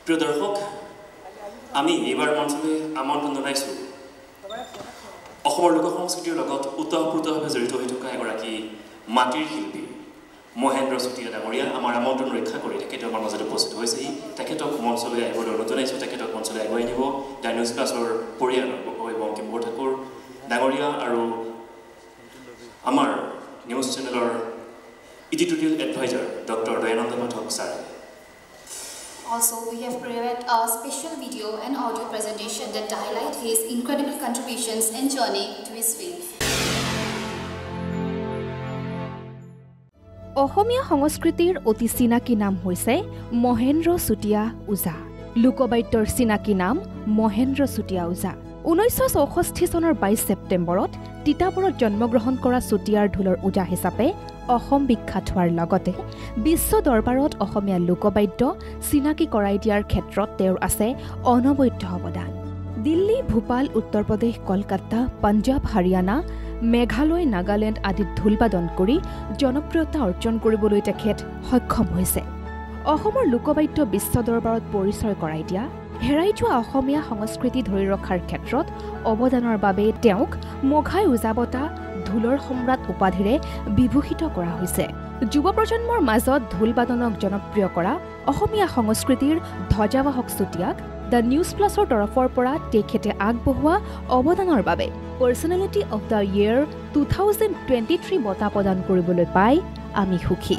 প্ৰিয় দৰ্শক আমি এইবাৰ মঞ্চলৈ আমন্ত্ৰণ জনাইছোঁ অসমৰ লোক সংস্কৃতিৰ লগত ওতঃপ্ৰোতভাৱে জড়িত হৈ থকা এগৰাকী মাটিৰ শিল্পী মহেন্দ্ৰ চুতীয়া ডাঙৰীয়া আমাৰ আমন্ত্ৰণ ৰক্ষা কৰি তেখেতে আমাৰ মাজত উপস্থিত হৈছেহি তেখেতক মঞ্চলৈ আহিবলৈ অনুৰোধ জনাইছোঁ তেখেতক মঞ্চলৈ আগুৱাই নিব দ্য নিউজ প্লাছৰ পৰিয়ালৰ বংকিম ঠাকুৰ ডাঙৰীয়া আৰু আমাৰ নিউজ চেনেলৰ editorial advisor Dr. Dayananda Pathak sir. Also, we have prepared a special video and audio presentation that highlight his incredible contributions and journey to his faith. অসমীয়া সংস্কৃতিৰ অতি চিনাকি নাম হৈছে মহেন্দ্ৰ চুতীয়া ওজা। লোকবাদ্যৰ চিনাকি নাম মহেন্দ্ৰ চুতীয়া ওজা। 1964 চনৰ 22 ছেপ্টেম্বৰত তিতাবৰত জন্মগ্ৰহণ কৰা চুতীয়াৰ ঢোলৰ ওজা হিচাপে অসম বিখ্যাত হোৱাৰ লগতে বিশ্ব দৰবাৰত অসমীয়া লোকবাদ্য চিনাকি কৰাই দিয়াৰ ক্ষেত্ৰত তেওঁৰ আছে অনবদ্য অৱদান। দিল্লী, ভূপাল, উত্তৰ প্ৰদেশ, কলকাতা, পাঞ্জাব, হাৰিয়ানা, মেঘালয়, নাগালেণ্ড আদিত ঢোলবাদন কৰি জনপ্ৰিয়তা অৰ্জন কৰিবলৈ তেখেত সক্ষম হৈছে। অসমৰ লোকবাদ্য বিশ্ব দৰবাৰত পৰিচয় কৰাই দিয়া হেৰাই যোৱা অসমীয়া সংস্কৃতি ধৰি ৰখাৰ ক্ষেত্ৰত অৱদানৰ বাবে তেওঁক মঘাই ওজা বঁটা ঢোলৰ সম্ৰাট উপাধিৰে বিভূষিত কৰা হৈছে। যুৱ প্ৰজন্মৰ মাজত ঢোলবাদনক জনপ্ৰিয় কৰা অসমীয়া সংস্কৃতিৰ ধ্বজাবাহক চুতীয়াক দ্য নিউজ প্লাছৰ তৰফৰ পৰা তেখেতে আগবঢ়োৱা অৱদানৰ বাবে পাৰ্চনেলিটি অৱ দ্য ইয়েৰ 2023 বঁটা প্ৰদান কৰিবলৈ পাই আমি সুখী।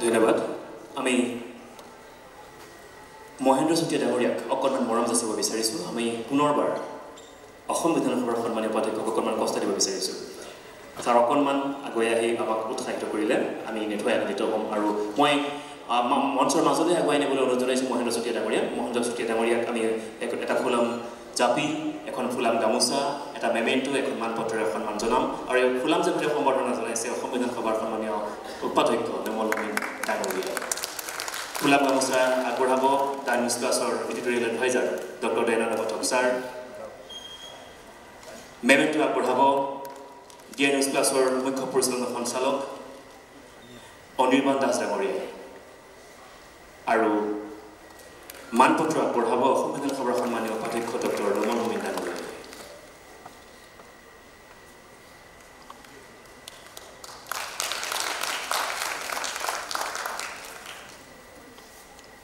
ধন্যবাদ। আমি মহেন্দ্ৰ চুতীয়া ডাঙৰীয়াক অকণমান মৰম যাচিব বিচাৰিছোঁ। আমি পুনৰবাৰ অসম বিধানসভাৰ সন্মানীয় উপাধ্যক্ষক অকণমান কষ্ট দিব বিচাৰিছোঁ। ছাৰ অকণমান আগুৱাই আহি আমাক উৎসাহিত কৰিলে আমি নিথৈ আনন্দিত হ'ম আৰু মই মঞ্চৰ মাজলৈ আগুৱাই নিবলৈ অনুৰোধ জনাইছোঁ মহেন্দ্ৰ চুতীয়া ডাঙৰীয়াক। মহেন্দ্ৰ চুতীয়া ডাঙৰীয়াক আমি এটা ফুলাম জাপি, এখন ফুলাম গামোচা, এটা মেমেণ্টো, এখন মানপত্ৰৰ সন্মান জনাম আৰু এই ফুলাম জাপিৰে সম্বৰ্ধনা জনাইছে অসম বিধানসভাৰ সন্মানীয় উপাধ্যক্ষ নিৰ্মল মণি ডাঙৰীয়া। ফুলাম গামোচা আগবঢ়াব দ্য নিউজ প্লাছৰ editorial adviser doctor Dayananda Pathak sir. Memento আগবঢ়াব দ্য নিউজ প্লাছৰ মুখ্য পৰিচালনা সঞ্চালক অনিৰ্বাণ দাস ডাঙৰীয়া আৰু মানপত্ৰ আগবঢ়াব অসম বিধানসভাৰ সন্মানীয় উপাধ্যক্ষ ডক্টৰ ৰমন হোমিন ডাঙৰীয়া।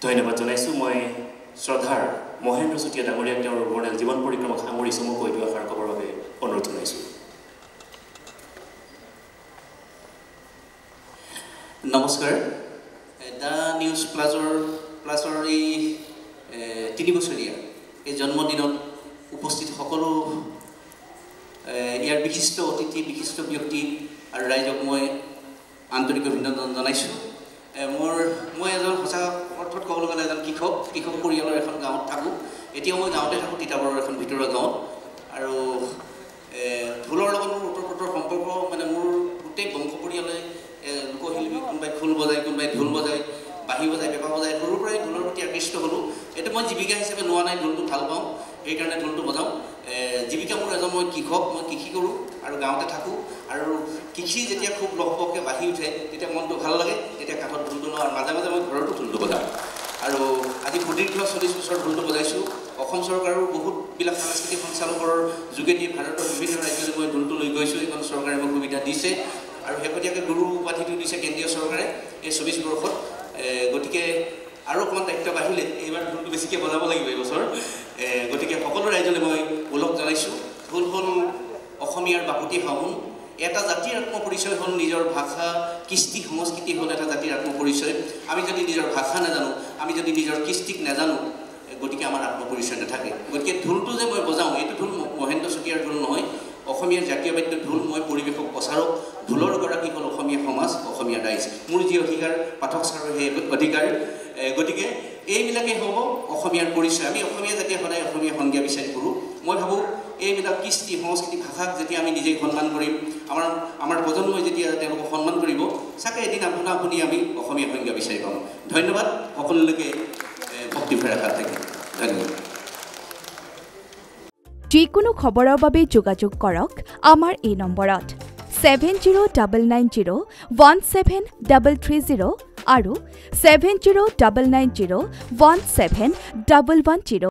ধন্যবাদ জনাইছোঁ। মই শ্ৰদ্ধাৰ মহেন্দ্ৰ চুতীয়া ডাঙৰীয়াক তেওঁৰ বৰ্ণাল জীৱন পৰিক্ৰমাক সামৰি চমুকৈ দুআষাৰ ক'বৰ বাবে অনুৰোধ জনাইছোঁ। নমস্কাৰ। দ্য নিউজ প্লাছৰ এই 3 বছৰীয়া এই জন্মদিনত উপস্থিত সকলো ইয়াৰ বিশিষ্ট অতিথি, বিশিষ্ট ব্যক্তি আৰু ৰাইজক মই আন্তৰিক অভিনন্দন জনাইছোঁ। মই এজন সঁচা অৰ্থত ক'বলৈ গ'লে এজন কৃষক পৰিয়ালৰ এখন গাঁৱত থাকোঁ। এতিয়াও মই গাঁৱতে থাকোঁ, তিতাবৰৰ এখন ভিতৰুৱা গাঁৱত। আৰু ঢোলৰ লগত মোৰ ওতঃপ্ৰোতৰ সম্পৰ্ক মানে মোৰ গোটেই বংশ পৰিয়ালে লোকশিল্পী, কোনোবাই খোল বজায়, কোনোবাই ঢোল বজায়, বাঁহী বজায়, পেঁপা বজায়। সৰুৰ পৰাই ঢোলৰ প্ৰতি আকৃষ্ট হ'লোঁ। এইটো মই জীৱিকা হিচাপে লোৱা নাই, ঢোলটো ভাল পাওঁ, সেইকাৰণে ঢোলটো বজাওঁ। জীৱিকা মোৰ মই কৃষক, মই কৃষি কৰোঁ আৰু গাঁৱতে থাকোঁ। আৰু কৃষি যেতিয়া খুব লহপহকৈ বাঢ়ি উঠে তেতিয়া মনটো ভাল লাগে, তেতিয়া কাঠত ঢোলটো লওঁ আৰু মাজে মাজে মই ঘৰতো ঢোলটো বজাওঁ। আৰু আজি সুদীৰ্ঘ 40 বছৰ ঢোলটো বজাইছোঁ। অসম চৰকাৰৰ বহুতবিলাক সাংস্কৃতিক সঞ্চালকৰ যোগেদি ভাৰতৰ বিভিন্ন ৰাজ্যলৈ মই ঢোলটো লৈ গৈছোঁ। এইখন চৰকাৰে মোক সুবিধা দিছে আৰু শেহতীয়াকৈ গুৰু উপাধিটো দিছে কেন্দ্ৰীয় চৰকাৰে এই 24 বৰ্ষত। গতিকে আৰু অকণমান দায়িত্ব বাঢ়িলে এইবাৰ ঢোলটো বেছিকৈ বজাব লাগিব এইবছৰ। গতিকে সকলো ৰাইজলৈ মই ওলগ জনাইছোঁ। ঢোল হ'ল অসমীয়াৰ বাপতি সাহোন। এটা জাতিৰ আত্মপৰিচয় হ'ল নিজৰ ভাষা, কৃষ্টি, সংস্কৃতি হ'ল এটা জাতিৰ আত্মপৰিচয়। আমি যদি নিজৰ ভাষা নাজানো, আমি যদি নিজৰ কৃষ্টিক নাজানো, গতিকে আমাৰ আত্মপৰিচয় নাথাকে। গতিকে ঢোলটো যে মই বজাওঁ, এইটো ঢোল মহেন্দ্ৰ চুতীয়াৰ ঢোল নহয়, অসমীয়াৰ জাতীয় বাদ্য ঢোল। মই পৰিৱেশক প্ৰচাৰক। ঢোলৰ গৰাকী হ'ল অসমীয়া সমাজ, অসমীয়া ৰাইজ। মোৰ যি অধিকাৰ, পাঠক ছাৰৰ সেই অধিকাৰ। গতিকে এইবিলাকেই হ'ব অসমীয়াৰ পৰিচয়। আমি অসমীয়া জাতিয়ে সদায় অসমীয়া সংজ্ঞা বিচাৰি কৰোঁ। মই ভাবোঁ এইবিলাক কৃষ্টি, সংস্কৃতি, ভাষাক যেতিয়া আমি নিজেই সন্মান কৰিম, আমাৰ প্ৰজন্মই যেতিয়া তেওঁলোকক সন্মান কৰিব, চাগে এদিন আপুনি আমি অসমীয়া সংজ্ঞা বিচাৰি পাম। ধন্যবাদ সকলোলৈকে ভক্তিভৰে আশা থাকিল। ধন্যবাদ। যিকোনো খবৰৰ বাবে যোগাযোগ কৰক আমাৰ এই নম্বৰত 7099017330 আৰু 7099017110